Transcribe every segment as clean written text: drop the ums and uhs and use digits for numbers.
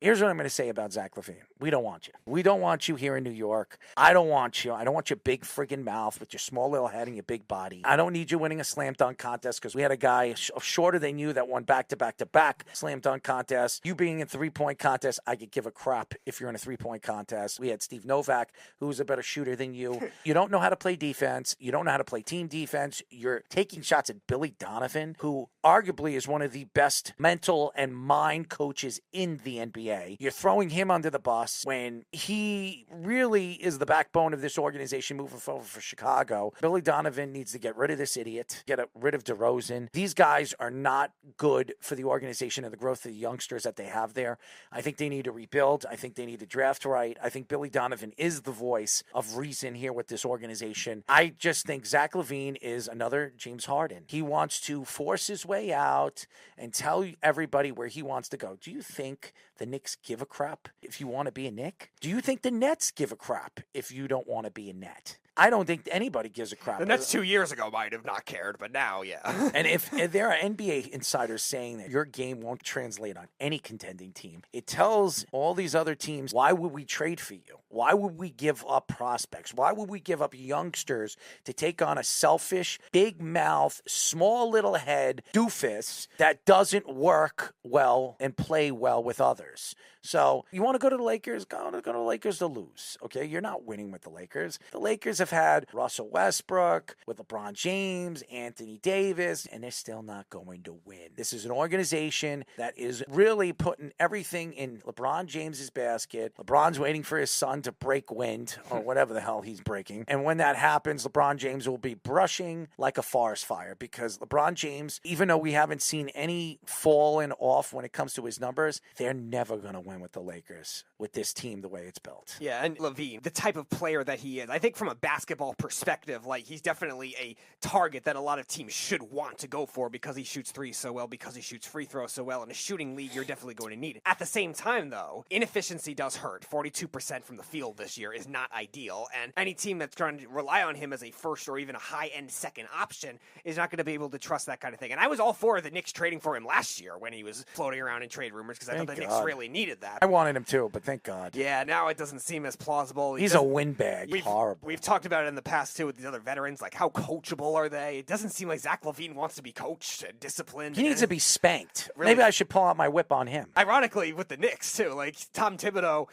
Here's what I'm going to say about Zach LaVine. We don't want you. We don't want you here in New York. I don't want you. I don't want your big friggin' mouth with your small little head and your big body. I don't need you winning a slam dunk contest because we had a guy shorter than you that won back-to-back-to-back slam dunk contests. You being in three-point contest, I could give a crap if you're in a three-point contest. We had Steve Novak, who was a better shooter than you. You don't know how to play defense. You don't know how to play team defense. You're taking shots at Billy Donovan, who arguably is one of the best mental and mind coaches in the NBA. You're throwing him under the bus when he really is the backbone of this organization moving forward for Chicago. Billy Donovan needs to get rid of this idiot, get rid of DeRozan. These guys are not good for the organization and the growth of the youngsters that they have there. I think they need to rebuild. I think they need to draft right. I think Billy Donovan is the voice of reason here with this organization. I just think Zach LaVine is another James Harden. He wants to force his way out and tell everybody where he wants to go. Do you think the Knicks give a crap if you want to be a Knick? Do you think the Nets give a crap if you don't want to be a Net? I don't think anybody gives a crap. The Nets 2 years ago might have not cared, but now, yeah. And if there are NBA insiders saying that your game won't translate on any contending team, it tells all these other teams, why would we trade for you? Why would we give up prospects? Why would we give up youngsters to take on a selfish, big mouth, small little head doofus that doesn't work well and play well with others? So you want to go to the Lakers? Go to the Lakers to lose, okay? You're not winning with the Lakers. The Lakers have had Russell Westbrook with LeBron James, Anthony Davis, and they're still not going to win. This is an organization that is really putting everything in LeBron James's basket. LeBron's waiting for his son to break wind or whatever the hell he's breaking. And when that happens, LeBron James will be brushing like a forest fire because LeBron James, even though we haven't seen any falling off when it comes to his numbers, they're never going to win with the Lakers with this team the way it's built. Yeah, and LaVine, the type of player that he is, I think from a basketball perspective, like he's definitely a target that a lot of teams should want to go for because he shoots threes so well, because he shoots free throws so well. In a shooting league, you're definitely going to need it. At the same time, though, inefficiency does hurt. 42% from the field this year is not ideal, and any team that's trying to rely on him as a first or even a high-end second option is not going to be able to trust that kind of thing. And I was all for the Knicks trading for him last year when he was floating around in trade rumors because I thought the Knicks really needed that. I wanted him too, but thank God. Yeah, now it doesn't seem as plausible. He's a windbag. Horrible. We've talked about it in the past too with these other veterans, like how coachable are they? It doesn't seem like Zach LaVine wants to be coached and disciplined. He needs to be spanked. Really? Maybe I should pull out my whip on him. Ironically, with the Knicks too, like Tom Thibodeau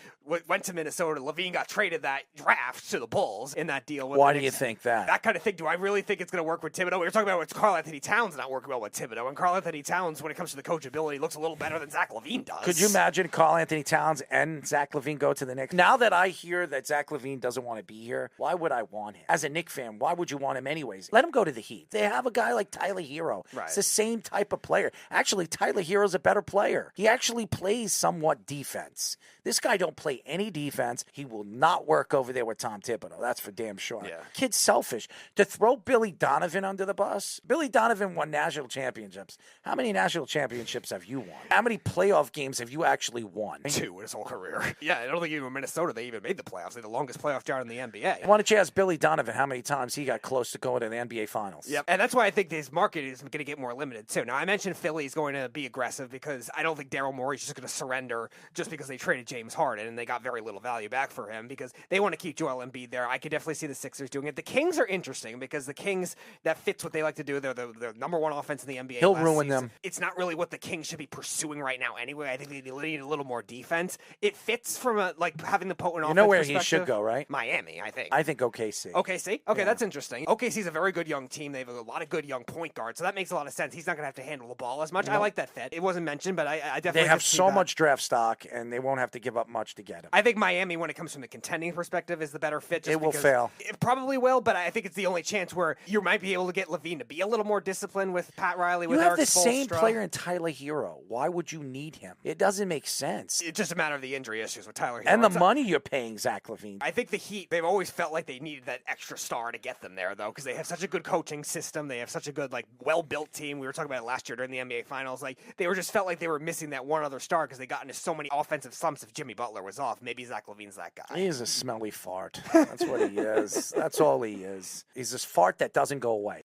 went to Minnesota. LaVine got traded that draft to the Bulls in that deal. Why do you think that? That kind of thing. Do I really think it's going to work with Thibodeau? We were talking about with Karl Anthony Towns not working well with Thibodeau, and Karl Anthony Towns, when it comes to the coachability, looks a little better than Zach LaVine does. Could you imagine Karl Anthony Towns and Zach LaVine go to the Knicks? Now that I hear that Zach LaVine doesn't want to be here, why would I want him? As a Knicks fan, why would you want him anyways? Let him go to the Heat. They have a guy like Tyler Hero. Right. It's the same type of player. Actually, Tyler Hero's a better player. He actually plays somewhat defense. This guy don't play any defense. He will not work over there with Tom Thibodeau. That's for damn sure. Yeah. Kid's selfish. To throw Billy Donovan under the bus? Billy Donovan won national championships. How many national championships have you won? How many playoff games have you actually won? 2 in his whole career. Yeah, I don't think even Minnesota, they even made the playoffs. They're the longest playoff drought in the NBA. Why don't you ask Billy Donovan how many times he got close to going to the NBA Finals? Yep, and that's why I think his market is going to get more limited, too. Now, I mentioned Philly is going to be aggressive because I don't think Daryl Morey's just going to surrender just because they traded James Harden and they got very little value back for him because they want to keep Joel Embiid there. I could definitely see the Sixers doing it. The Kings are interesting because the Kings, that fits what they like to do. They're the number one offense in the NBA. He'll ruin them. It's not really what the Kings should be pursuing right now anyway. I think they need a little more defense. It fits from having the potent offense. You know where he should go, right? Miami, I think. I think OKC. OKC? Okay, that's interesting. OKC's a very good young team. They have a lot of good young point guards, so that makes a lot of sense. He's not going to have to handle the ball as much. I like that fit. It wasn't mentioned, but I definitely They have so much draft stock, and they won't have to give up much to get him. I think Miami, when it comes from the contending perspective, is the better fit. It will fail. It probably will, but I think it's the only chance where you might be able to get LaVine to be a little more disciplined with Pat Riley, with You have Eric the same Spoelstra. player in Tyler Hero. Why would you need him? It doesn't make sense. It's just a matter of the injury issues with Tyler Hero. And the money you're paying Zach LaVine. I think the Heat, they've always felt like they needed that extra star to get them there, though, because they have such a good coaching system. They have such a good, well-built team. We were talking about it last year during the NBA Finals. They just felt like they were missing that one other star because they got into so many offensive slumps if Jimmy Butler was off. Maybe Zach LaVine's that guy. He is a smelly fart. That's what he is. That's all he is. He's this fart that doesn't go away.